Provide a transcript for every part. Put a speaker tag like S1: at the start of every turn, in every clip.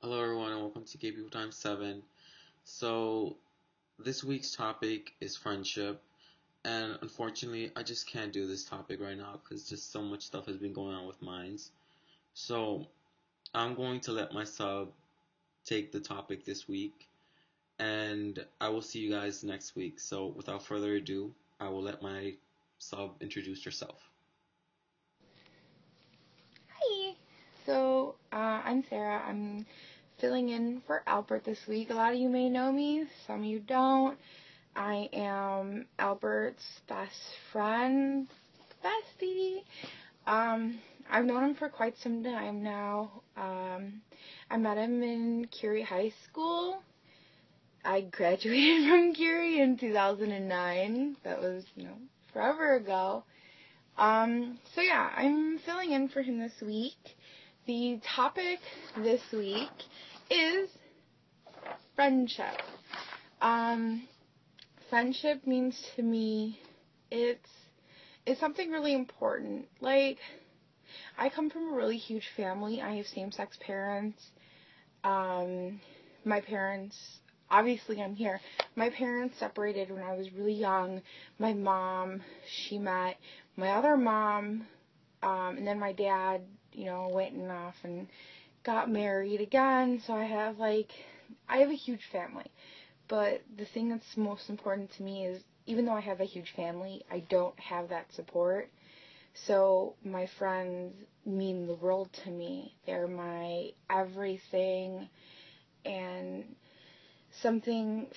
S1: Hello, everyone, and welcome to Gay People Times 7. So, this week's topic is friendship, and unfortunately, I just can't do this topic right now because just so much stuff has been going on with mines. So, I'm going to let my sub take the topic this week, and I will see you guys next week. So, without further ado, I will let my sub introduce herself.
S2: Hi. I'm Sarah. I'm filling in for Albert this week. A lot of you may know me, some of you don't. I am Albert's best friend, bestie. I've known him for quite some time now. I met him in Curie High School. I graduated from Curie in 2009. That was, forever ago. I'm filling in for him this week. The topic this week is friendship. Friendship means to me, it's something really important. Like, I come from a really huge family. I have same-sex parents. My parents, obviously I'm here. My parents separated when I was really young. My mom, she met my other mom, and then my dad, went off and got married again. So I have a huge family. But the thing that's most important to me is, even though I have a huge family, I don't have that support. So my friends mean the world to me. They're my everything. And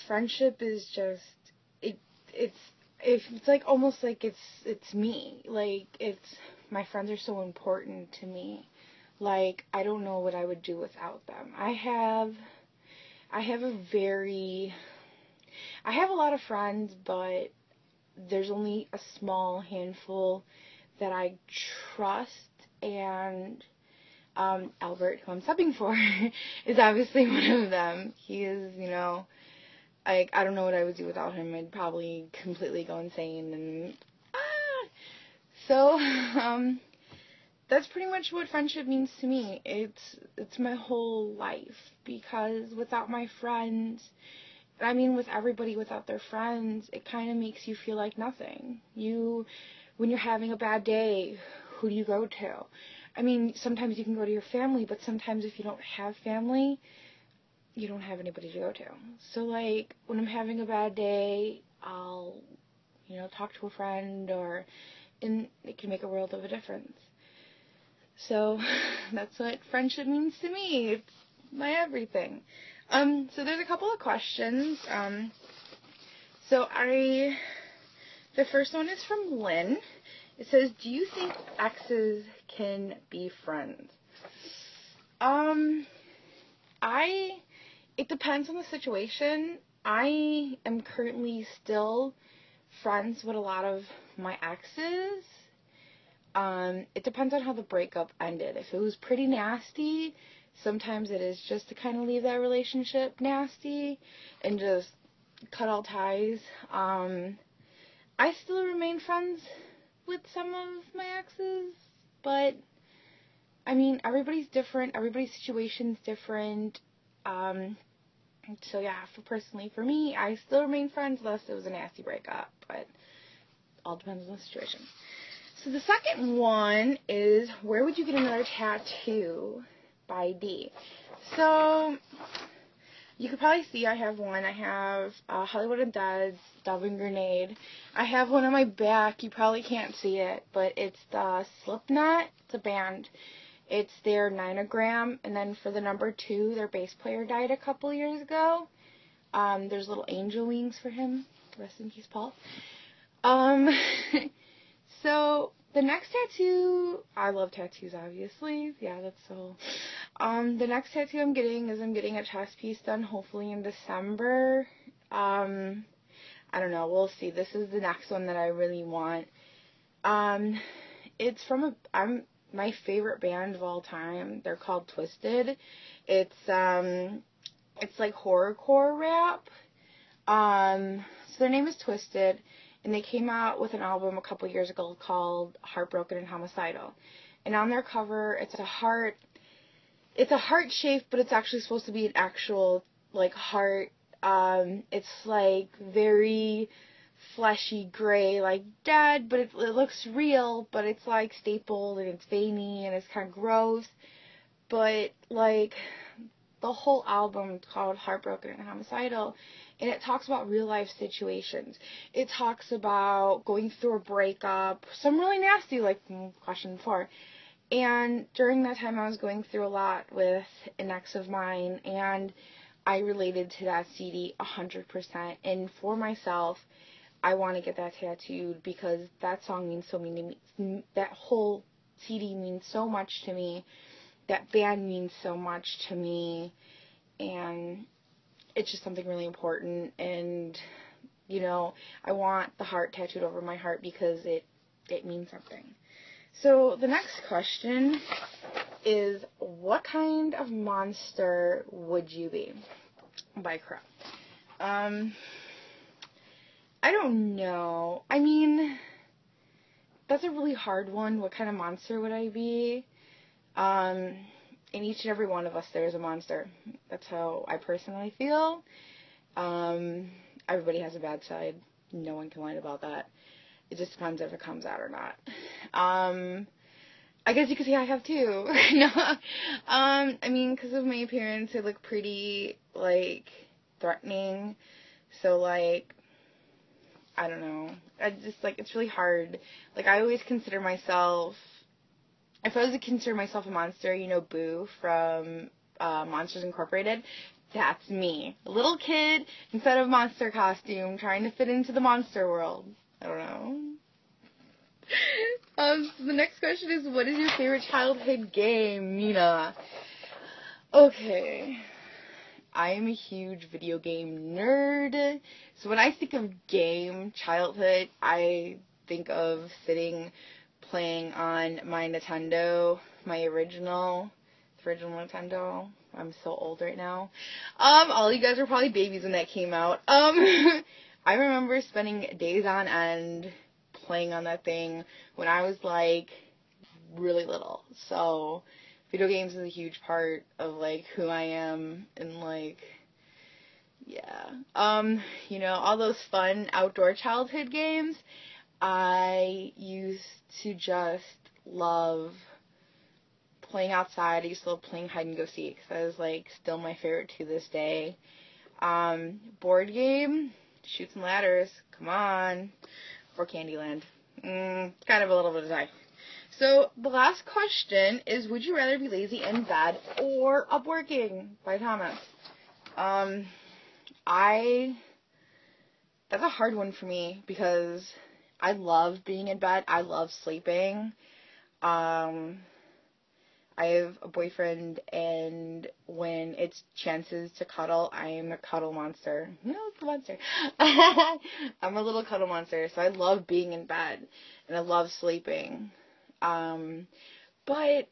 S2: friendship is just, it's like almost like it's me. My friends are so important to me. I don't know what I would do without them. I have a lot of friends, but there's only a small handful that I trust, and Albert, who I'm subbing for, is obviously one of them. He is, I don't know what I would do without him. I'd probably completely go insane, and So, that's pretty much what friendship means to me. It's my whole life, because without my friends, with everybody without their friends, it kind of makes you feel like nothing. When you're having a bad day, who do you go to? Sometimes you can go to your family, but sometimes if you don't have family, you don't have anybody to go to. So, when I'm having a bad day, I'll, talk to a friend, and it can make a world of a difference. So, that's what friendship means to me. It's my everything. So there's a couple of questions. The first one is from Lynn. It says, do you think exes can be friends? It depends on the situation. I am currently still friends with a lot of my exes. It depends on how the breakup ended. If it was pretty nasty, sometimes it is just to kind of leave that relationship nasty and just cut all ties. I still remain friends with some of my exes, but everybody's different. Everybody's situation's different. For me, I still remain friends unless it was a nasty breakup, but all depends on the situation. So the second one is, where would you get another tattoo? By D. So you could probably see I have one. I have Hollywood and Dead's Dove and Grenade. I have one on my back. You probably can't see it, but it's the Slipknot. It's a band. It's their Ninogram, and then for the number 2, their bass player died a couple years ago. There's little angel wings for him. Rest in peace, Paul. So the next tattoo, I love tattoos, obviously. Yeah, that's so. The next tattoo I'm getting a chest piece done, hopefully in December. I don't know. We'll see. This is the next one that I really want. It's from my favorite band of all time. They're called Twisted. It's like horrorcore rap. So their name is Twisted, and they came out with an album a couple years ago called Heartbroken and Homicidal. And on their cover, it's a heart. it's a heart shape, but it's actually supposed to be an actual, like, heart. It's, like, very fleshy gray, like dead, but it looks real, but it's, like, stapled, and it's veiny, and it's kind of gross. But, like, the whole album called Heartbroken and Homicidal, and it talks about real life situations. It talks about going through a breakup, some really nasty, like question 4. And during that time, I was going through a lot with an ex of mine, and I related to that CD 100%. And for myself, I want to get that tattooed because that song means so many to me. That whole CD means so much to me. That band means so much to me. And it's just something really important. And, you know, I want the heart tattooed over my heart because it means something. So the next question is, what kind of monster would you be? By Crow. I don't know. I mean, that's a really hard one. What kind of monster would I be? In each and every one of us, there is a monster. That's how I personally feel. Everybody has a bad side. No one can lie about that. It just depends if it comes out or not. I guess you could say I have too. No. I mean, because of my appearance, I look pretty, like, threatening. So, like, I don't know. I just, like, it's really hard. Like, I always consider myself, if I was to consider myself a monster, you know, Boo from Monsters Incorporated, that's me. A little kid inside of a monster costume trying to fit into the monster world. I don't know. The next question is, what is your favorite childhood game, Nina? Okay. I am a huge video game nerd. So when I think of childhood, I think of sitting playing on my Nintendo, my original Nintendo. I'm so old right now. All you guys were probably babies when that came out. I remember spending days on end playing on that thing when I was, like, really little. So video games is a huge part of, like, who I am, and, like, yeah. You know, all those fun outdoor childhood games, I used to just love playing outside. I used to love playing hide and go seek. That is, like, still my favorite to this day. Board game, Chutes and Ladders, come on, or Candyland. Kind of a little bit of time. So the last question is, would you rather be lazy in bed or up working? By Thomas. That's a hard one for me because I love being in bed. I love sleeping. I have a boyfriend, and when it's chances to cuddle, I am a cuddle monster. No, it's a monster. I'm a little cuddle monster, so I love being in bed, and I love sleeping. But,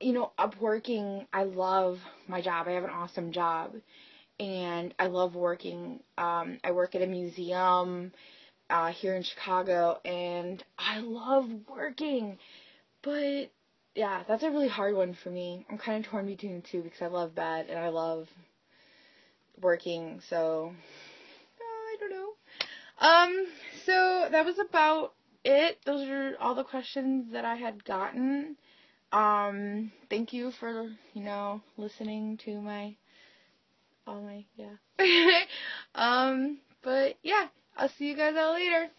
S2: you know, up working, I love my job. I have an awesome job, and I love working. I work at a museum here in Chicago, and I love working, but yeah, that's a really hard one for me. I'm kind of torn between the two because I love bed and I love working, so I don't know. So that was about it. Those are all the questions that I had gotten. Thank you for, you know, listening to all my, yeah. But yeah, I'll see you guys out later.